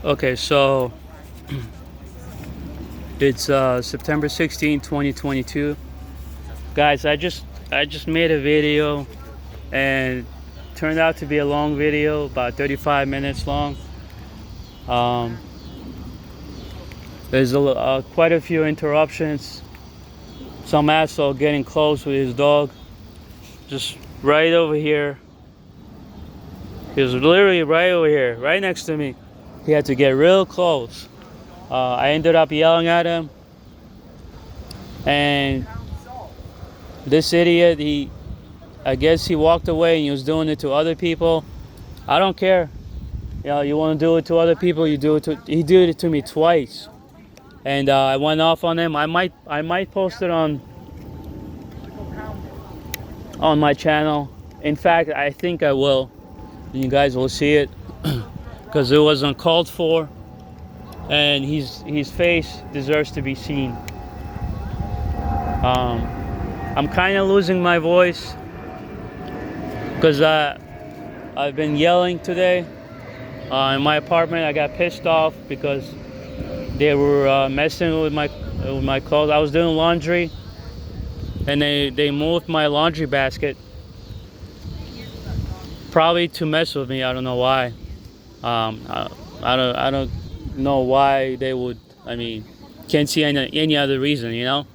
Okay, so it's September 16, 2022. Guys, I just made a video and turned out to be a long video, about 35 minutes long. Um, there's quite a few interruptions. Some asshole getting close with his dog, just right over here. He was literally right over here, right next to me. He had to get real close. I ended up yelling at him, and this idiot, I guess he walked away and he was doing it to other people. I don't care. You know, you want to do it to other people, you do it to. He did it to me twice, and I went off on him. I might post it on my channel. In fact, I think I will. You guys will see it because it was uncalled for, and his face deserves to be seen. I'm kind of losing my voice because I've been yelling today. In my apartment, I got pissed off because they were messing with my clothes. I was doing laundry, and they moved my laundry basket, probably to mess with me. I don't know why. I don't know why they would. I mean, can't see any other reason, you know.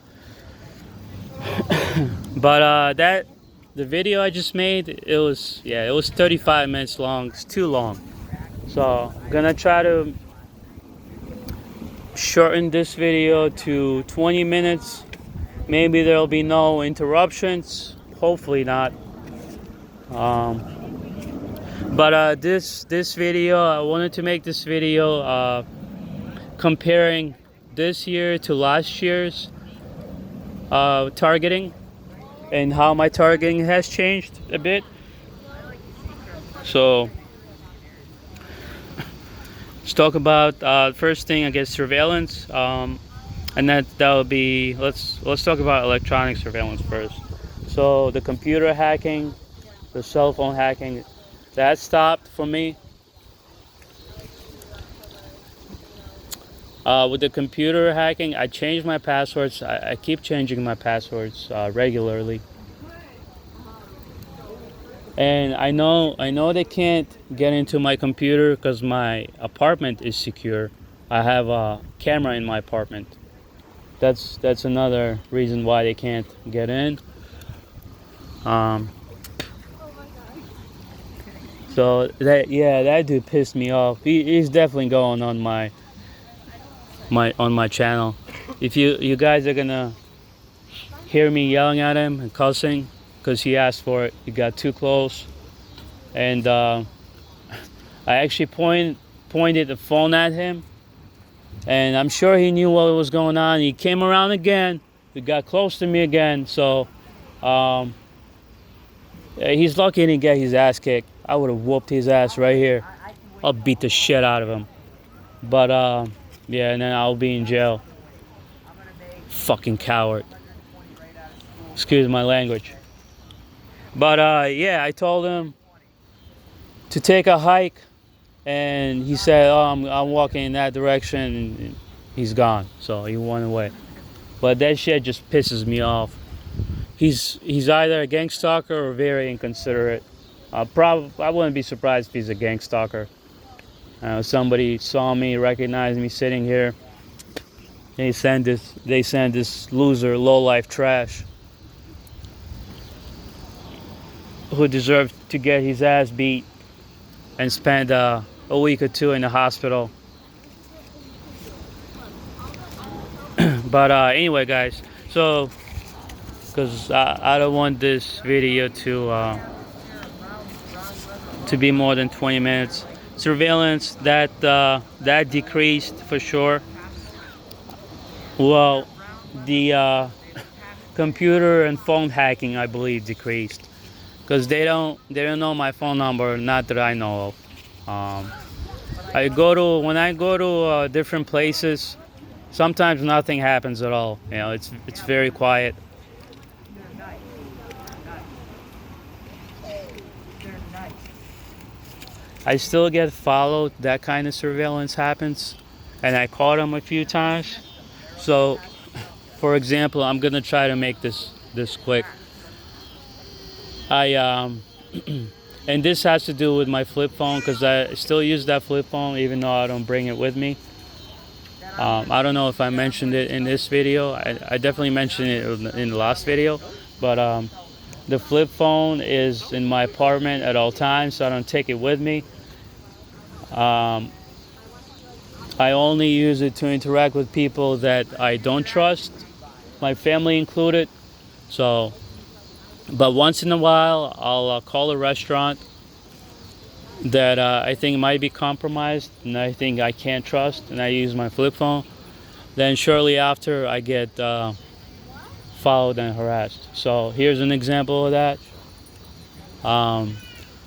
But the video I just made, it was 35 minutes long. It's too long. So I'm gonna try to shorten this video to 20 minutes. Maybe there'll be no interruptions. Hopefully not. But this video, I wanted to make this video comparing this year to last year's targeting, and how my targeting has changed a bit. So let's talk about first thing, I guess, surveillance, and that will be, let's talk about electronic surveillance first. So the computer hacking, the cell phone hacking, that stopped for me. With the computer hacking, I changed my passwords. I keep changing my passwords regularly. And I know they can't get into my computer because my apartment is secure. I have a camera in my apartment. That's another reason why they can't get in. So that dude pissed me off. He's definitely going on my channel. If you guys are gonna hear me yelling at him and cussing because he asked for it, he got too close, and I actually pointed the phone at him, and I'm sure he knew what was going on. He came around again. He got close to me again. So he's lucky he didn't get his ass kicked. I would have whooped his ass right here. I'll beat the shit out of him. But yeah, and then I'll be in jail. Fucking coward. Excuse my language. But yeah, I told him to take a hike, and he said, "Oh, I'm walking in that direction," and he's gone. So he went away. But that shit just pisses me off. He's either a gang stalker or very inconsiderate. I wouldn't be surprised if he's a gang stalker. Somebody saw me, recognized me sitting here. They send this loser, low-life trash who deserved to get his ass beat and spend a week or two in the hospital. But anyway, guys, so because I don't want this video to be more than 20 minutes. Surveillance, that decreased for sure. Well, the computer and phone hacking, I believe, decreased because they don't know my phone number, not that I know of. When I go to different places, sometimes nothing happens at all. You know, it's very quiet. I still get followed. That kind of surveillance happens, and I caught them a few times. So, for example, I'm gonna try to make this quick. I and this has to do with my flip phone because I still use that flip phone even though I don't bring it with me. I don't know if I mentioned it in this video. I definitely mentioned it in the last video, but the flip phone is in my apartment at all times, so I don't take it with me. I only use it to interact with people that I don't trust, my family included. So, but once in a while, I'll call a restaurant that I think might be compromised and I think I can't trust, and I use my flip phone. Then shortly after, I get followed and harassed. So here's an example of that.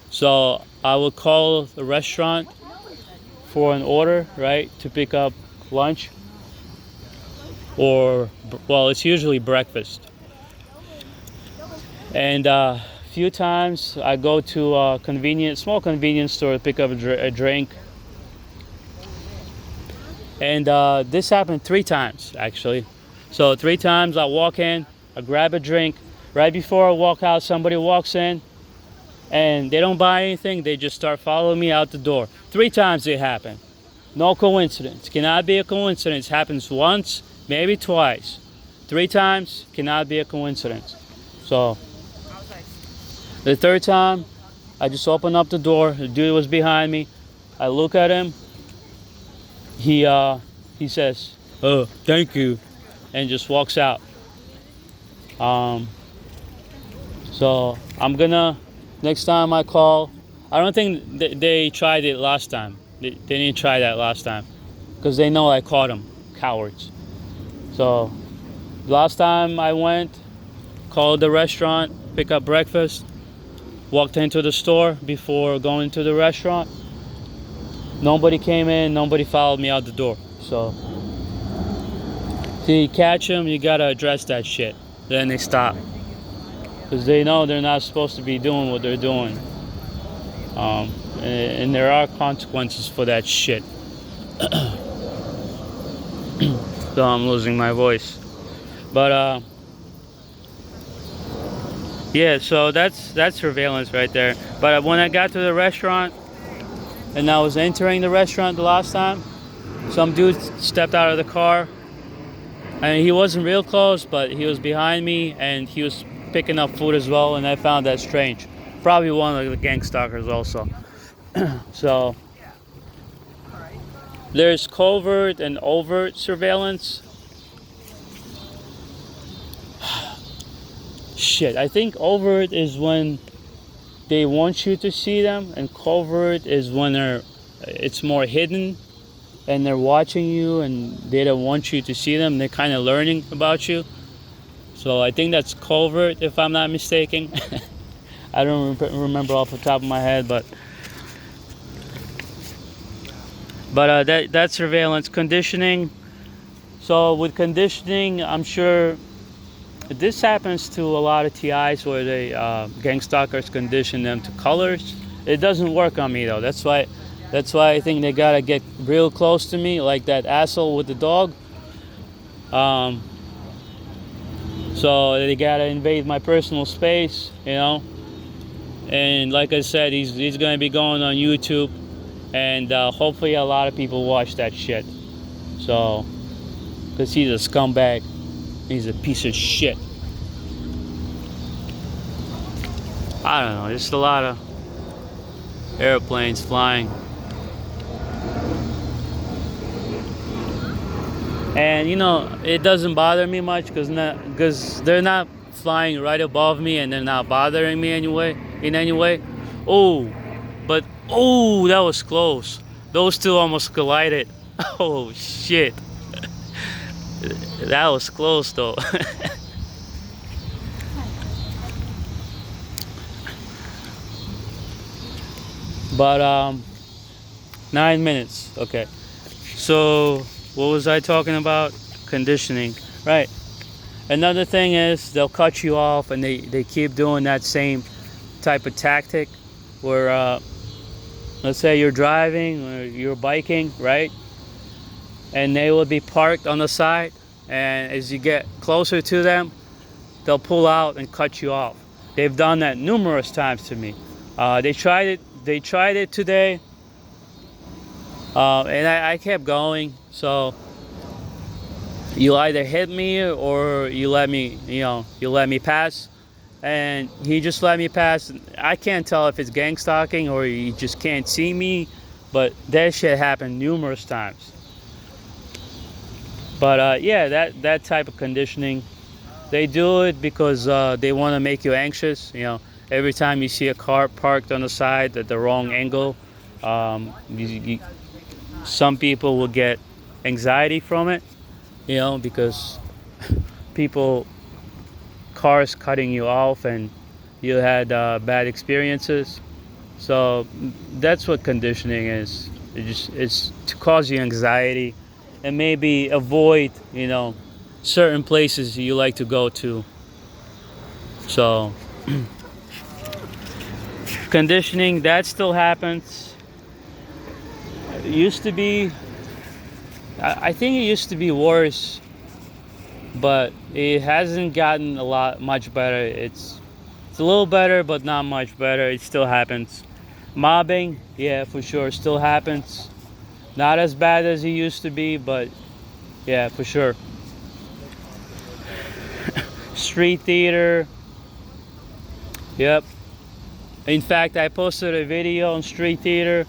So I will call the restaurant for an order, right, to pick up lunch, or, well, it's usually breakfast. And a few times I go to a small convenience store to pick up a drink. And this happened 3 times, actually. So 3 times I walk in, I grab a drink. Right before I walk out, somebody walks in, and they don't buy anything. They just start following me out the door. 3 times it happened. No coincidence. Cannot be a coincidence. Happens once, maybe twice. 3 times cannot be a coincidence. So the 3rd time, I just open up the door. The dude was behind me. I look at him. He says, "Oh, thank you," and just walks out. So I'm gonna, next time I call, I don't think they tried it last time. They didn't try that last time because they know I caught them, cowards. So last time I went, called the restaurant, pick up breakfast, walked into the store before going to the restaurant. Nobody came in, nobody followed me out the door. So, see, you catch them, you gotta address that shit. Then they stop. Because they know they're not supposed to be doing what they're doing. And there are consequences for that shit. So I'm losing my voice. But, yeah, so that's surveillance right there. But when I got to the restaurant, and I was entering the restaurant the last time, some dude stepped out of the car. I mean, he wasn't real close, but he was behind me, and he was picking up food as well, and I found that strange. Probably one of the gang stalkers also. So, there's covert and overt surveillance. Shit, I think overt is when they want you to see them, and covert is when it's more hidden and they're watching you and they don't want you to see them. They're kind of learning about you. So I think that's covert, if I'm not mistaken. I don't remember off the top of my head, but that's surveillance. Conditioning. So with conditioning, I'm sure this happens to a lot of TIs where they gang stalkers condition them to colors. It doesn't work on me though. That's why I think they gotta get real close to me, like that asshole with the dog. So they gotta invade my personal space, you know. And like I said, he's gonna be going on YouTube, and hopefully a lot of people watch that shit. So, because he's a scumbag. He's a piece of shit. I don't know, just a lot of airplanes flying. And you know, it doesn't bother me much because they're not flying right above me and they're not bothering me in any way. Oh, but that was close. Those two almost collided. Oh shit. That was close though. But 9 minutes. Okay. So what was I talking about? Conditioning. Right. Another thing is they'll cut you off and they keep doing that same type of tactic where Let's say you're driving or you're biking, right? And they will be parked on the side, and as you get closer to them, they'll pull out and cut you off. They've done that numerous times to me. They tried it. They tried it today, and I kept going. So you either hit me or you let me, you let me pass. And he just let me pass. I can't tell if it's gang stalking or he just can't see me, but that shit happened numerous times. But yeah, that type of conditioning, they do it because they want to make you anxious. Every time you see a car parked on the side at the wrong angle, some people will get anxiety from it. Because people, cars cutting you off, and you had bad experiences. So that's what conditioning is. It's to cause you anxiety and maybe avoid, certain places you like to go to. So conditioning, that still happens. It used to be, I think it used to be worse, but it hasn't gotten much better. It's a little better, but not much better. It still happens. Mobbing, yeah, for sure, still happens. Not as bad as it used to be, but yeah, for sure. Street theater, yep. In fact, I posted a video on street theater.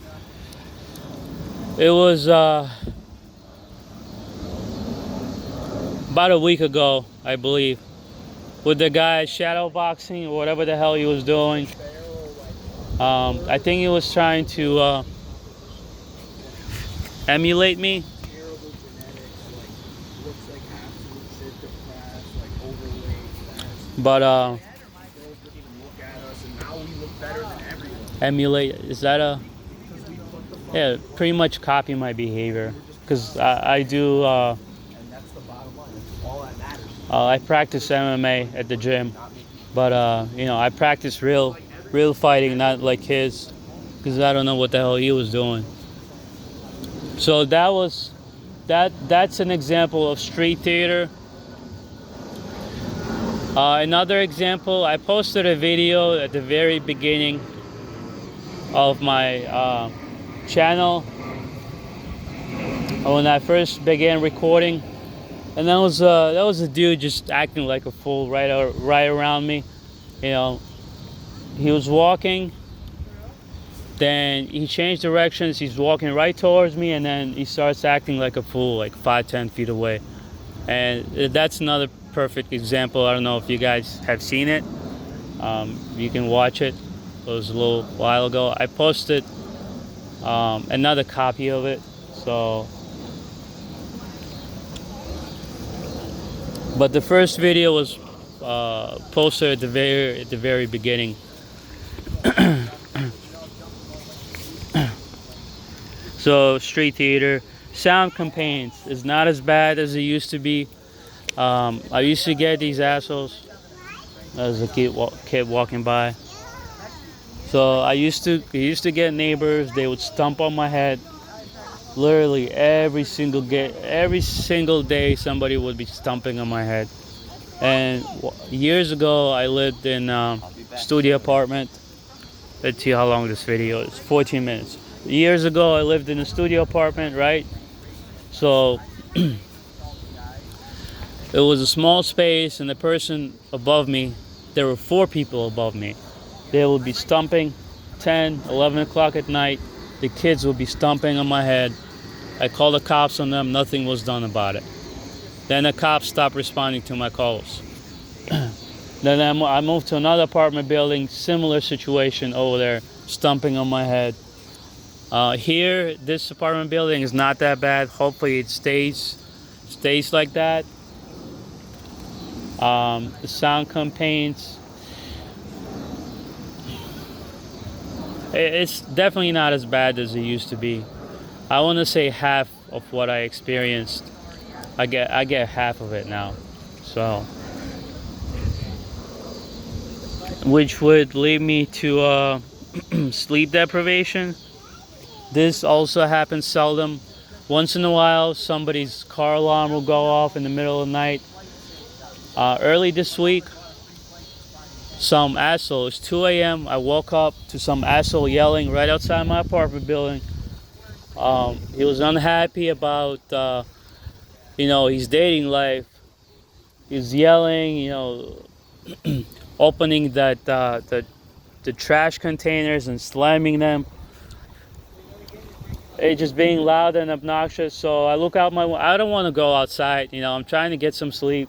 It was about a week ago, I believe, with the guy shadow boxing or whatever the hell he was doing. I think he was trying to emulate me. But emulate, is that a, yeah, pretty much copy my behavior, because I do I practice MMA at the gym, but I practice real fighting, not like his, because I don't know what the hell he was doing. So that's an example of street theater. Another example, I posted a video at the very beginning of my channel when I first began recording, and that was a dude just acting like a fool right around me. He was walking, then he changed directions. He's walking right towards me, and then he starts acting like a fool, like 5-10 feet away. And that's another perfect example. I don't know if you guys have seen it. You can watch it. It was a little while ago. I posted another copy of it. So, but the first video was posted at the very beginning. So street theater, sound campaigns is not as bad as it used to be. I used to get these assholes as a kid walking by. So I used to get neighbors. They would stomp on my head. Literally every single day, somebody would be stomping on my head. And years ago, I lived in a studio apartment. Let's see how long this video is. 14 minutes. Years ago, I lived in a studio apartment, right? So it was a small space, and the person above me, there were 4 people above me. They would be stomping 10, 11 o'clock at night. The kids would be stomping on my head. I called the cops on them. Nothing was done about it. Then the cops stopped responding to my calls. Then I moved to another apartment building, similar situation over there, stomping on my head. Here, this apartment building is not that bad. Hopefully it stays like that. The sound campaigns, it's definitely not as bad as it used to be. I want to say half of what I experienced. I get half of it now. So, which would lead me to sleep deprivation. This also happens seldom. Once in a while, somebody's car alarm will go off in the middle of the night. Early this week, some asshole, it's 2 a.m. I woke up to some asshole yelling right outside my apartment building. He was unhappy about, his dating life. He was yelling, opening the trash containers and slamming them. It's just being loud and obnoxious. So I look out I don't want to go outside. I'm trying to get some sleep.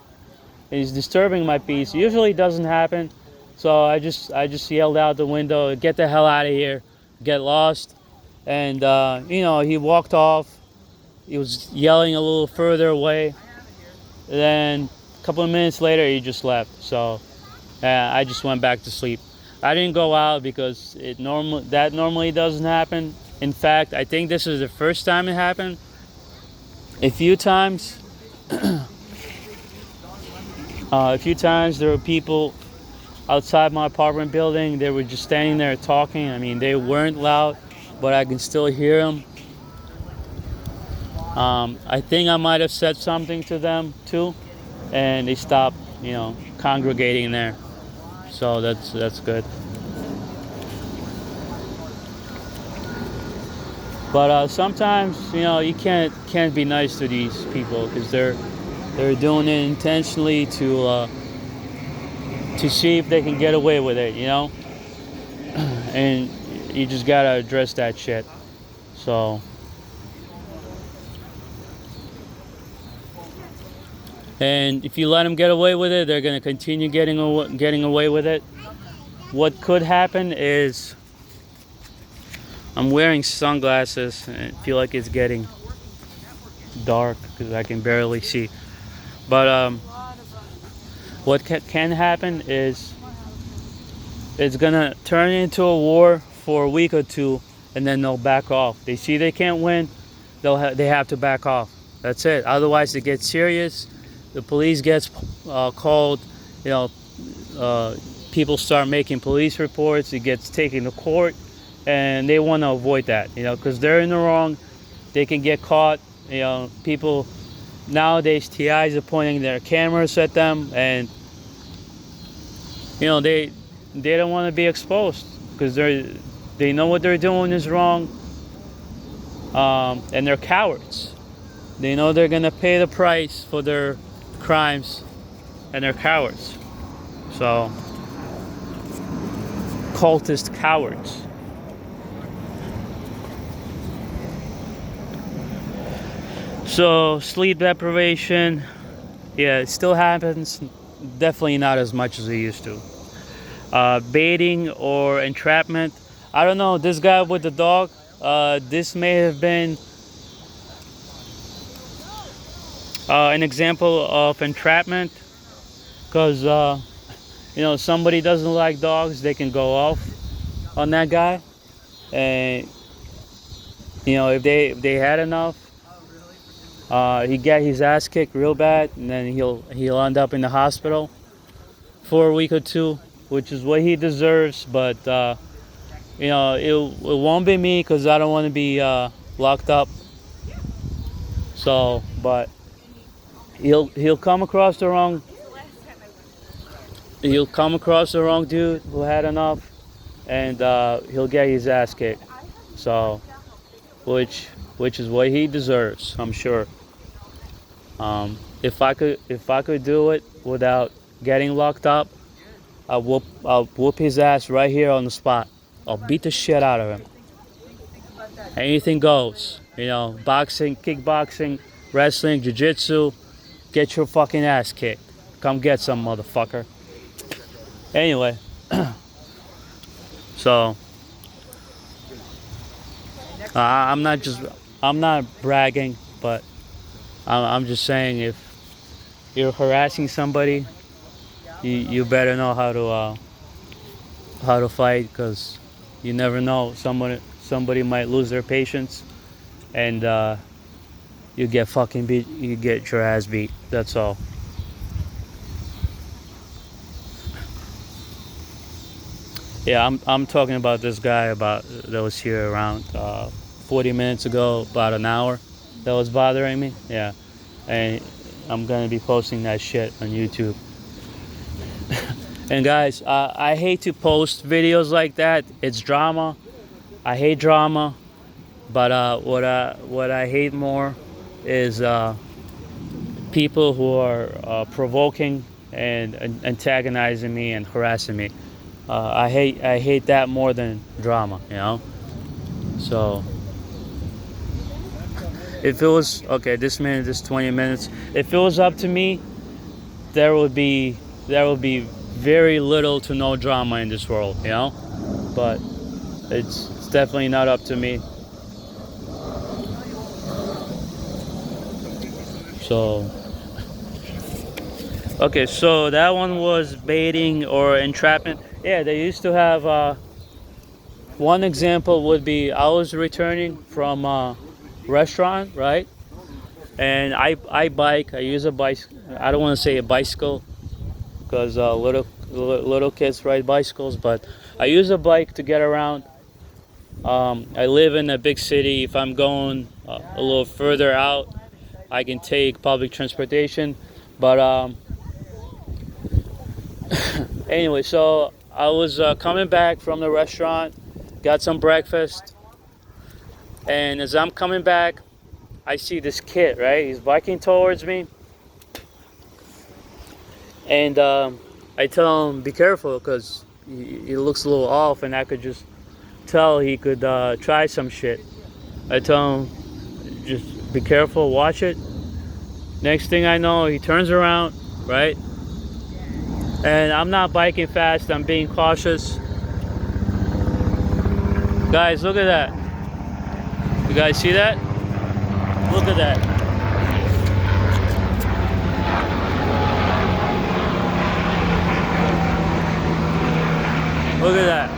He's disturbing my peace. Usually it doesn't happen. So I just yelled out the window, "Get the hell out of here. Get lost." And he walked off. He was yelling a little further away. Then a couple of minutes later, he just left. So I just went back to sleep. I didn't go out because that normally doesn't happen. In fact, I think this is the first time it happened. A few times there were people outside my apartment building. They were just standing there talking. I mean, they weren't loud, but I can still hear them. I think I might have said something to them too, and they stopped, congregating there. So that's good. But sometimes, you can't be nice to these people because they're doing it intentionally to see if they can get away with it, and you just gotta address that shit. So, and if you let them get away with it, they're gonna continue getting away with it. What could happen is, I'm wearing sunglasses and I feel like it's getting dark because I can barely see. But what can happen is it's gonna turn into a war for a week or two, and then they'll back off. They see they can't win, they have to back off. That's it. Otherwise, it gets serious. The police gets called. People start making police reports. It gets taken to court. And they want to avoid that, because they're in the wrong. They can get caught. People nowadays, TIs are pointing their cameras at them, and they don't want to be exposed because they know what they're doing is wrong, and they're cowards. They know they're gonna pay the price for their crimes, and they're cowards. So, cultist cowards. So sleep deprivation, yeah, it still happens. Definitely not as much as it used to. Baiting or entrapment. I don't know. This guy with the dog. This may have been an example of entrapment, because somebody doesn't like dogs. They can go off on that guy, and if they had enough. He get his ass kicked real bad, and then he'll end up in the hospital for a week or two, which is what he deserves. But it won't be me because I don't want to be locked up. So, but he'll come across the wrong dude who had enough, and he'll get his ass kicked. So, which is what he deserves, I'm sure. If I could do it without getting locked up, I'll whoop his ass right here on the spot. I'll beat the shit out of him. Anything goes. Boxing, kickboxing, wrestling, jiu-jitsu. Get your fucking ass kicked. Come get some, motherfucker. Anyway, so I'm not bragging, but I'm just saying, if you're harassing somebody, you better know how to fight, because you never know, somebody might lose their patience, and you get fucking beat. You get your ass beat. That's all. Yeah, I'm talking about this guy that was here around 40 minutes ago, about an hour, that was bothering me. Yeah, and I'm gonna be posting that shit on YouTube. And guys, I hate to post videos like that. It's drama. I hate drama, but what I hate more is people who are provoking and antagonizing me and harassing me. I hate that more than drama, you know. So if it was okay, this 20 minutes. If it was up to me, there would be very little to no drama in this world, you know. But it's definitely not up to me. So okay, so that one was baiting or entrapment. Yeah, they used to have. One example would be I was returning from a restaurant, right? And I bike. I use a bike. I don't want to say a bicycle because little kids ride bicycles, but I use a bike to get around. I live in a big city. If I'm going a little further out, I can take public transportation. But anyway, so I was coming back from the restaurant, got some breakfast, and as I'm coming back, I see this kid, right? He's biking towards me, and I tell him, be careful, because he looks a little off, and I could just tell he could try some shit. I tell him, just be careful, watch it. Next thing I know, he turns around, right? And I'm not biking fast, I'm being cautious. Guys, look at that. You guys see that? Look at that. Look at that.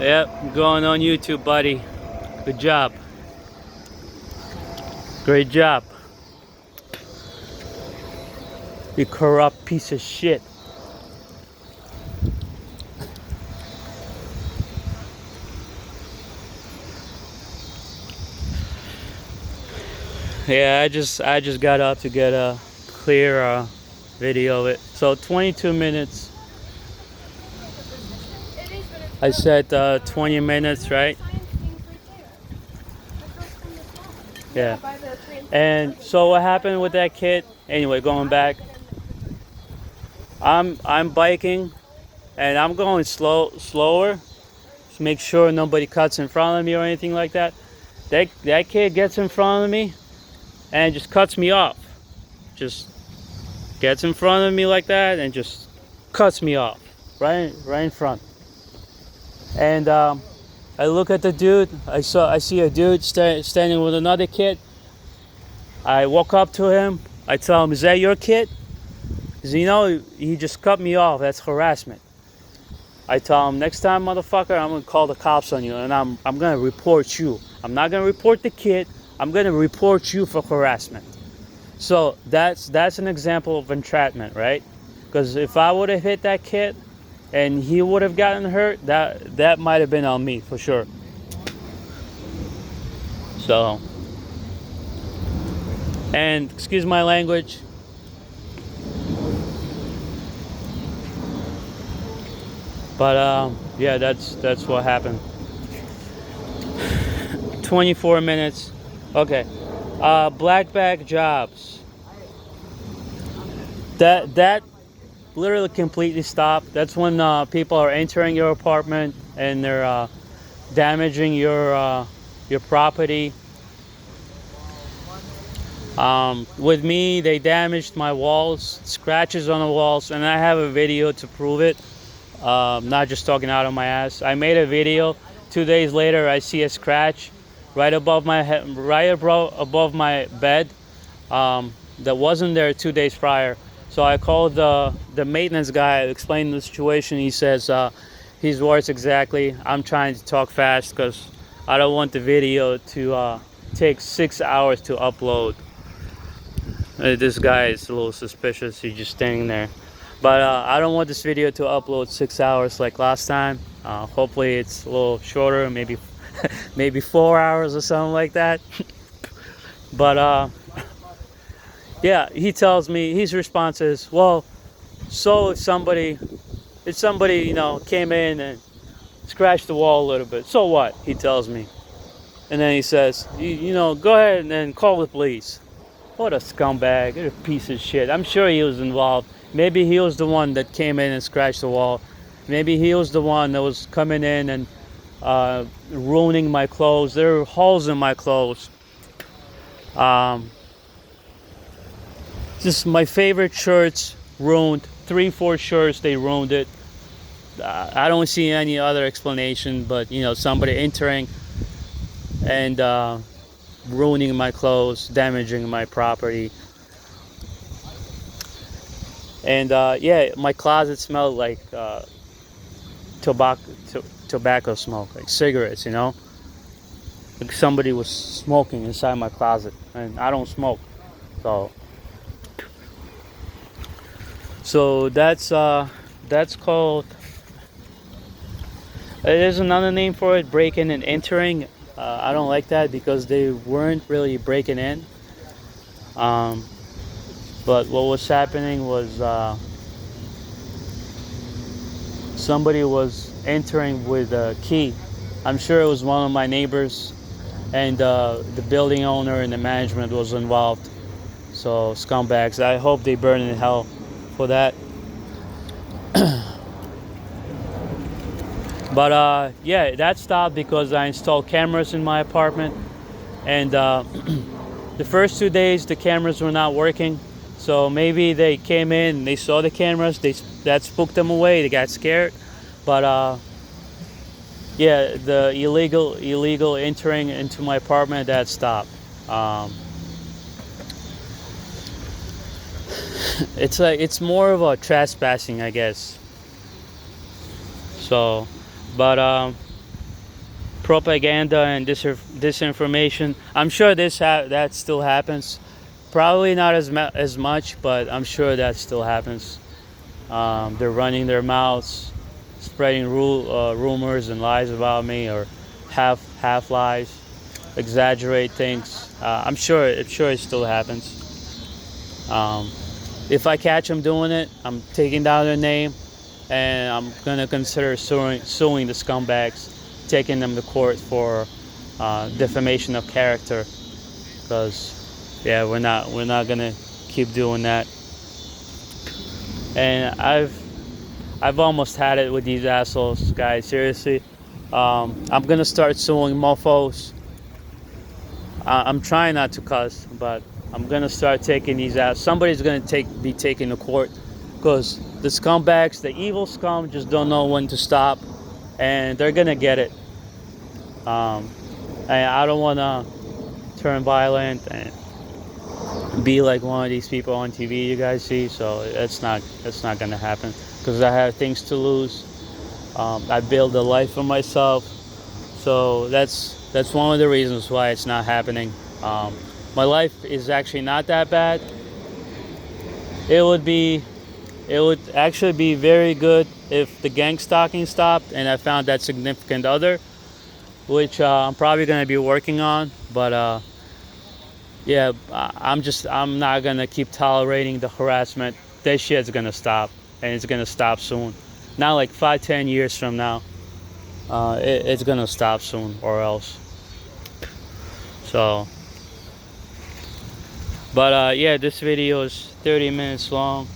Yep, going on YouTube, buddy. Good job. Great job. You corrupt piece of shit. Yeah, I just got up to get a clear video of it. So 22 minutes. I said 20 minutes, right? Yeah. And so what happened with that kid? Anyway, going back. I'm biking and I'm going slower to make sure nobody cuts in front of me or anything like that. That kid gets in front of me and just cuts me off. Just gets in front of me like that and just cuts me off right in front. And I look at the dude. I see a dude standing with another kid. I walk up to him. I tell him, "Is that your kid?" Because he just cut me off. That's harassment. I tell him, "Next time, motherfucker, I'm gonna call the cops on you, and I'm gonna report you. I'm not gonna report the kid. I'm gonna report you for harassment." So that's an example of entrapment, right? Because if I would have hit that kid and he would have gotten hurt, that might have been on me for sure. So, and excuse my language. But yeah, that's what happened. 24 minutes. Okay. Black bag jobs. That literally completely stopped. That's when people are entering your apartment and they're damaging your property. With me, they damaged my walls, scratches on the walls, and I have a video to prove it. Not just talking out of my ass. I made a video. 2 days later, I see a scratch right above my head, above my bed. That wasn't there 2 days prior. So I called the maintenance guy, explained the situation. He says his words exactly. I'm trying to talk fast because I don't want the video to take 6 hours to upload. This guy is a little suspicious. He's just standing there. But I don't want this video to upload 6 hours like last time. Hopefully it's a little shorter, maybe maybe 4 hours or something like that. But yeah, he tells me, his response is, well, so if somebody came in and scratched the wall a little bit, so what? He tells me, and then he says, go ahead and then call the police. What a scumbag! What a piece of shit! I'm sure he was involved. Maybe he was the one that came in and scratched the wall. Maybe he was the one that was coming in and ruining my clothes. There were holes in my clothes. Just my favorite shirts ruined. 3-4 shirts, they ruined it. I don't see any other explanation, but somebody entering and ruining my clothes, damaging my property. And yeah, my closet smelled like tobacco smoke, like cigarettes, like somebody was smoking inside my closet, and I don't smoke. So that's called, there's another name for it, breaking and entering. I don't like that because they weren't really breaking in. But what was happening was somebody was entering with a key. I'm sure it was one of my neighbors, and the building owner and the management was involved. So scumbags. I hope they burn in hell for that. But yeah, that stopped because I installed cameras in my apartment, and the first 2 days the cameras were not working. So maybe they came in, they saw the cameras, that spooked them away, they got scared. But yeah, the illegal entering into my apartment, that stopped. It's more of a trespassing, I guess. So, but propaganda and disinformation, I'm sure that still happens. Probably not as much, but I'm sure that still happens. They're running their mouths, spreading rumors and lies about me, or half lies, exaggerate things. I'm sure it still happens. If I catch them doing it, I'm taking down their name, and I'm gonna consider suing the scumbags, taking them to court for defamation of character, because yeah, we're not gonna keep doing that. And I've almost had it with these assholes, guys. Seriously, I'm gonna start suing mofos. I'm trying not to cuss, but I'm gonna start taking these out. Somebody's gonna be taken to court, because the scumbags, the evil scum, just don't know when to stop, and they're gonna get it. And I don't wanna turn violent and be like one of these people on TV you guys see. So that's not gonna happen, because I have things to lose. I build a life for myself, so that's one of the reasons why it's not happening. My life is actually not that bad. It would actually be very good if the gang stalking stopped and I found that significant other, which I'm probably gonna be working on. But yeah, I'm not gonna keep tolerating the harassment. That shit's gonna stop, and it's gonna stop soon. Not like 5-10 years from now. It's gonna stop soon, or else. So, but yeah, this video is 30 minutes long.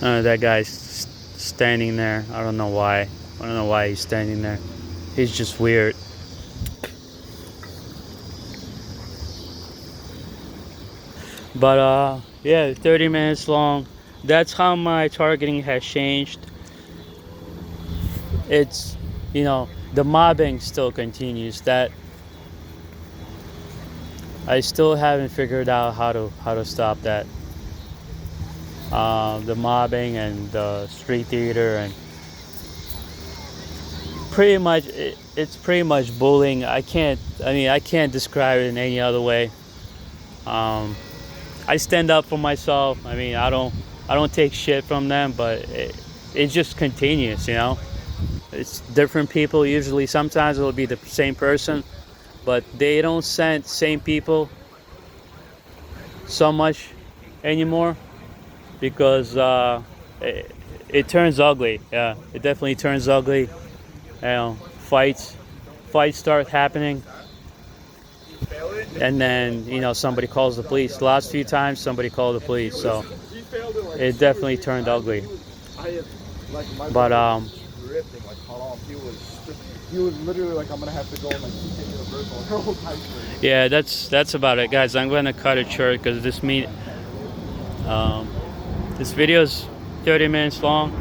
That guy's standing there. I don't know why. I don't know why he's standing there. He's just weird. But yeah, 30 minutes long. That's how my targeting has changed. It's, the mobbing still continues. That I still haven't figured out how to stop that. The mobbing and the street theater, and pretty much it's pretty much bullying. I can't describe it in any other way. I stand up for myself. I I don't take shit from them, but it just continues, you know. It's different people usually. Sometimes it'll be the same person, but they don't send same people so much anymore because it turns ugly. Yeah, it definitely turns ugly. You know, fights start happening, and then you know somebody calls the police. The last few times somebody called the police, so it definitely turned ugly. But he was literally like, I'm gonna have to go and like TK Universal her whole time frame. yeah, that's about it, guys. I'm gonna cut it short because this video's 30 minutes long.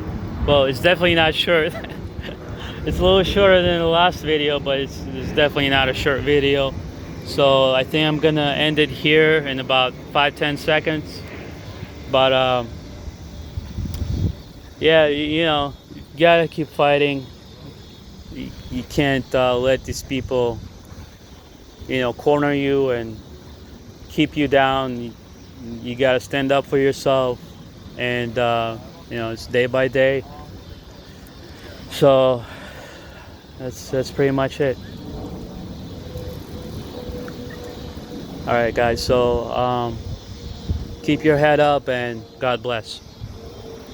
Well, it's definitely not short. It's a little shorter than the last video, but it's definitely not a short video. So I think I'm gonna end it here in about 5-10 seconds. But yeah, you know, you gotta keep fighting. You can't let these people, you know, corner you and keep you down. You gotta stand up for yourself, and you know, it's day by day. So that's pretty much it. All right, guys. So keep your head up and God bless.